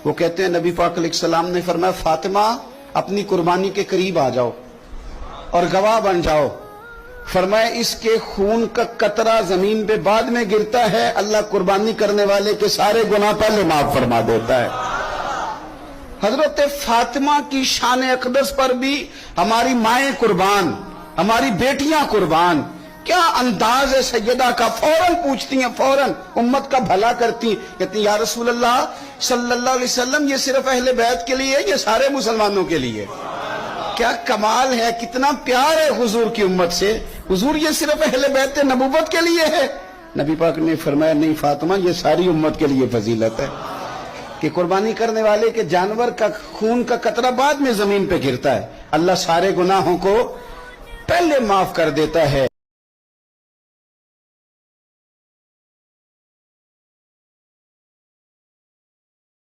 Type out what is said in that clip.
وہ کہتے ہیں نبی پاک علیہ السلام نے فرمایا فاطمہ اپنی قربانی کے قریب آ جاؤ اور گواہ بن جاؤ. فرمایا اس کے خون کا قطرہ زمین پہ بعد میں گرتا ہے، اللہ قربانی کرنے والے کے سارے گناہ پہلے معاف فرما دیتا ہے. حضرت فاطمہ کی شان اقدس پر بھی ہماری مائیں قربان، ہماری بیٹیاں قربان. کیا انداز ہے سیدہ کا، فوراً پوچھتی ہیں، فوراً امت کا بھلا کرتی، کہتی ہیں یا رسول اللہ صلی اللہ علیہ وسلم یہ صرف اہل بیت کے لیے، یہ سارے مسلمانوں کے لیے. کیا کمال ہے، کتنا پیار ہے حضور کی امت سے. حضور یہ صرف اہل بیت نبوت کے لیے ہے. نبی پاک نے فرمایا نہیں فاطمہ یہ ساری امت کے لیے فضیلت ہے کہ قربانی کرنے والے کے جانور کا خون کا قطرہ بعد میں زمین پہ گرتا ہے، اللہ سارے گناہوں کو پہلے معاف کر دیتا ہے.